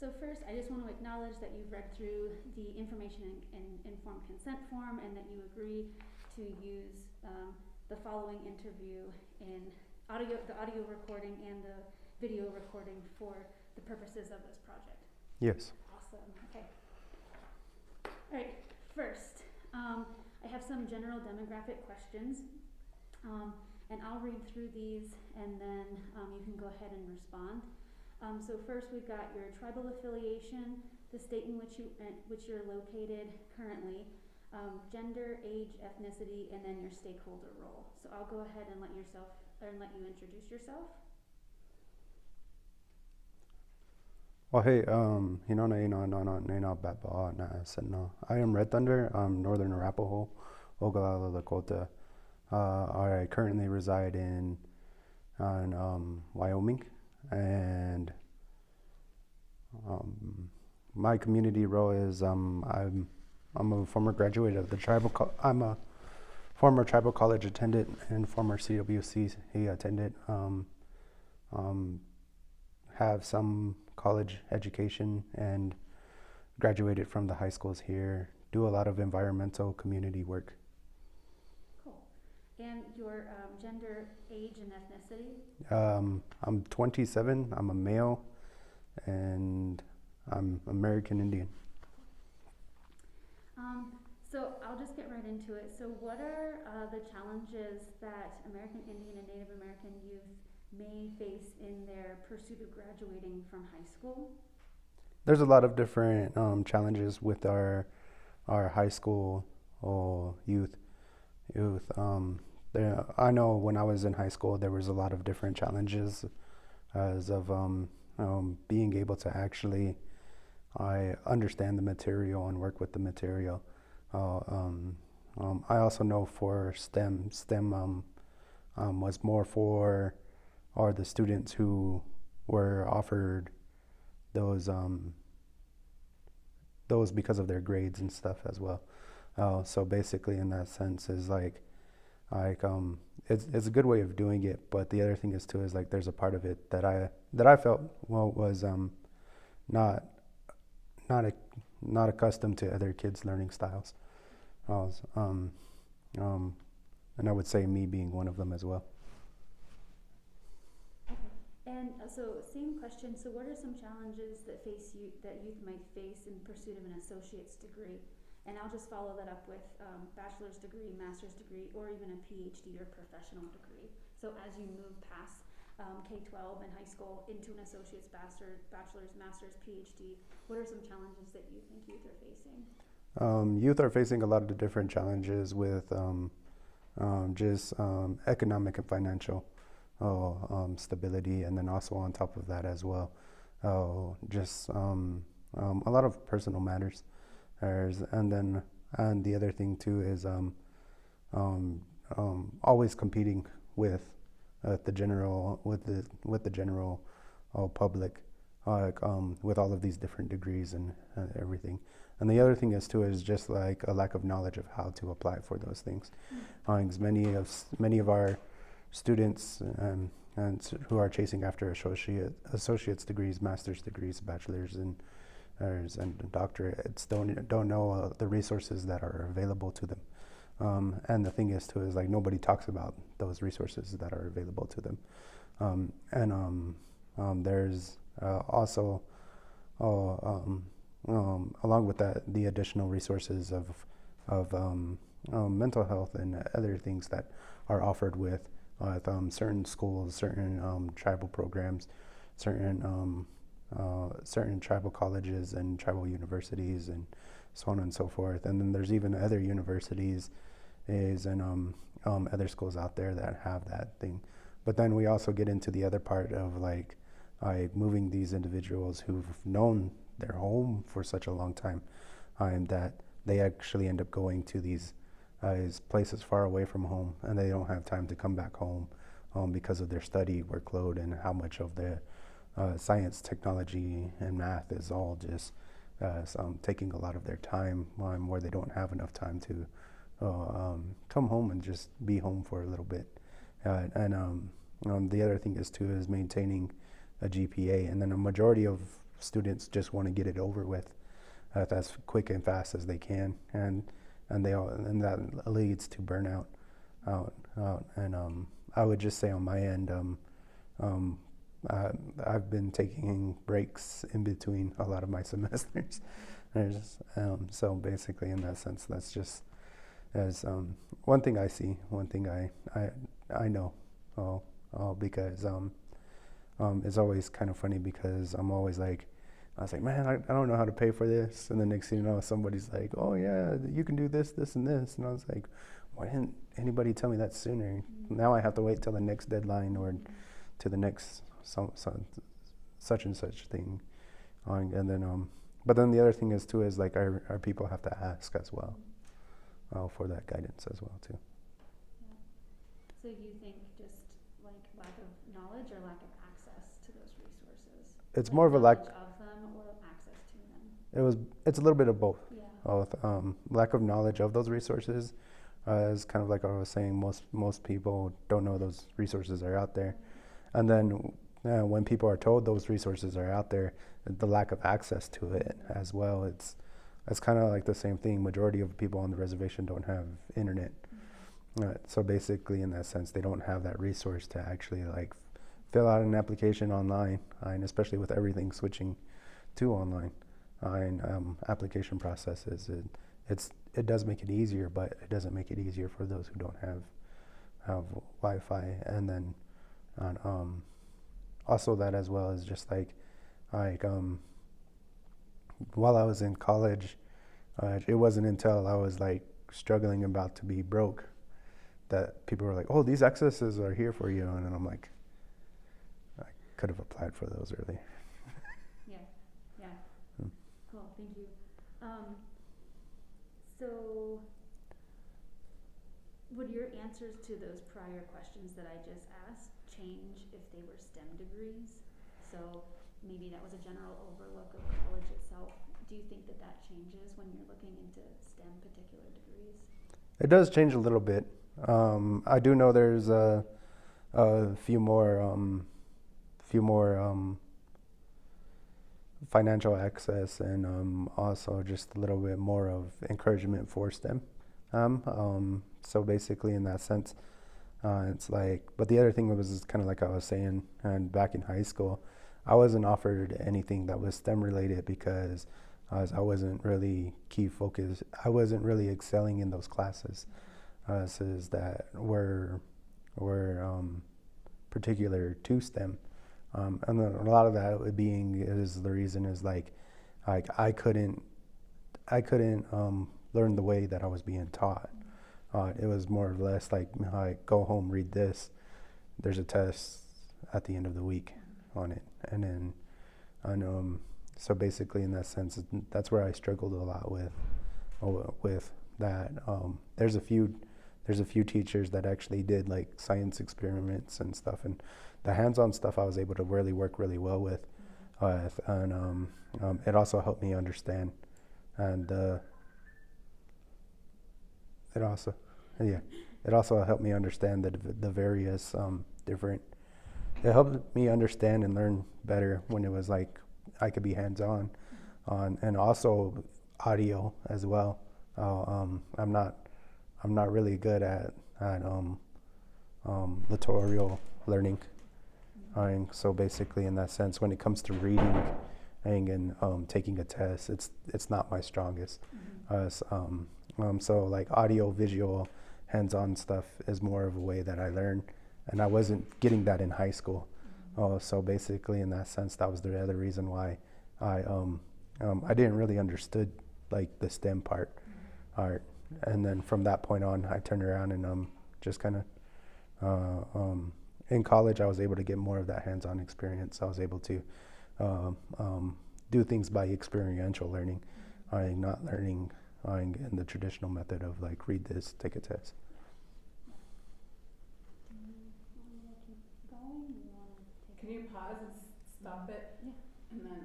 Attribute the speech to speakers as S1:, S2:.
S1: So first, I just want to acknowledge that you've read through the information and informed consent form and that you agree to use the following interview in the audio recording and the video recording for the purposes of this project.
S2: Yes.
S1: Awesome. Okay. All right. First, I have some general demographic questions, and I'll read through these, and then you can go ahead and respond. So first, we've got your tribal affiliation, the state in which you're located currently, gender, age, ethnicity, and then your stakeholder role. So I'll go ahead and let you introduce yourself.
S2: Well, hey, I am Red Thunder. I'm Northern Arapaho, Ogallala, Lakota. I currently reside in Wyoming, and my community role is I'm a former graduate of the I'm a former tribal college attendant and former CWC attendant. Have some college education and graduated from the high schools here. Do a lot of environmental community work.
S1: Cool. And your gender, age, and ethnicity?
S2: I'm 27. I'm a male, and I'm American Indian.
S1: So I'll just get right into it. So what are the challenges that American Indian and Native American youth may face in their pursuit of graduating from high school?
S2: There's a lot of different challenges with our high school youth. I know when I was in high school, there was a lot of different challenges as of being able to actually understand the material and work with the material. I also know for STEM was more for the students who were offered those because of their grades and stuff as well. So basically, in that sense, is it's a good way of doing it. But the other thing is too is there's a part of it that I felt was not accustomed to other kids' learning styles. And I would say me being one of them as well.
S1: And so same question, so what are some challenges that youth might face in pursuit of an associate's degree? And I'll just follow that up with bachelor's degree, master's degree, or even a PhD or professional degree. So as you move past K-12 and high school into an associate's, bachelor's, master's, PhD, what are some challenges that you think youth are facing?
S2: Youth are facing a lot of the different challenges with just economic and financial stability, and then also on top of that as well, just a lot of personal matters. And the other thing too is always competing with the general public, with all of these different degrees and everything. And the other thing is too is just a lack of knowledge of how to apply for those things. Many of our students and who are chasing after associate's degrees, master's degrees, bachelor's, and doctorates don't know the resources that are available to them. And the thing is too is nobody talks about those resources that are available to them. There's also along with that, the additional resources of mental health and other things that are offered with certain schools, certain tribal programs, certain tribal colleges and tribal universities, and so on and so forth. And then there's even other universities and other schools out there that have that thing. But then we also get into the other part of moving these individuals who've known their home for such a long time, that they actually end up going to these places far away from home, and they don't have time to come back home because of their study workload and how much of the science, technology, and math is all just taking a lot of their time, where they don't have enough time to come home and just be home for a little bit. The other thing is too is maintaining a GPA, and then a majority of students just want to get it over with as quick and fast as they can, and that leads to burnout out. And I would just say on my end, I've been taking breaks in between a lot of my semesters. So basically, in that sense, that's just as one thing I see, one thing I know, because it's always kind of funny because I was like, man, I don't know how to pay for this, and the next thing you know, somebody's like, oh yeah, you can do this, this, and this, and I was like, why didn't anybody tell me that sooner? Now I have to wait till the next deadline or to the next such and such thing, and then but then the other thing is too is like our people have to ask as well for that guidance as well too.
S1: Yeah. So you think just like lack of knowledge or lack of access to those resources?
S2: It's
S1: like
S2: more of a lack
S1: of them or access to them?
S2: It's a little bit of both.
S1: Yeah.
S2: Both lack of knowledge of those resources is kind of like I was saying, most people don't know those resources are out there, and then when people are told those resources are out there, the lack of access to it as well. It's kind of like the same thing. Majority of people on the reservation don't have internet, so basically, in that sense, they don't have that resource to actually like fill out an application online, and especially with everything switching to online, and application processes. It does make it easier, but it doesn't make it easier for those who don't have Wi-Fi, and then also that as well is just like while I was in college, it wasn't until I was like struggling about to be broke that people were like, oh, these accesses are here for you, and then I'm like, I could have applied for those earlier.
S1: Yeah. Cool, thank you. So would your answers to those prior questions that I just asked change if they were STEM degrees? So maybe that was a general overlook of college itself. Do you think that changes when you're looking into STEM particular degrees?
S2: It does change a little bit. I do know there's a few more financial access, and also just a little bit more of encouragement for STEM. So basically, in that sense, it's like. But the other thing was kind of like I was saying, and back in high school, I wasn't offered anything that was STEM related because I wasn't really key focused. I wasn't really excelling in those classes that were particular to STEM. And then a lot of that is the reason is like I couldn't learn the way that I was being taught. It was more or less like go home, read this. There's a test at the end of the week on it, and then so basically in that sense, that's where I struggled a lot with that. There's a few teachers that actually did like science experiments and stuff, and the hands-on stuff I was able to really work really well with, and it also helped me understand, and it also helped me understand the various different. It helped me understand and learn better when it was like I could be hands-on, and also audio as well. I'm not really good at tutorial learning. So basically, in that sense, when it comes to reading and taking a test, it's not my strongest. So like audio, visual, hands-on stuff is more of a way that I learn, and I wasn't getting that in high school. So basically, in that sense, that was the other reason why I didn't really understood like the STEM part, and then from that point on, I turned around and just kind of in college, I was able to get more of that hands-on experience. I was able to do things by experiential learning, not learning in the traditional method of like read this, take a test.
S3: Can you pause and stop it?
S1: Yeah.
S3: And then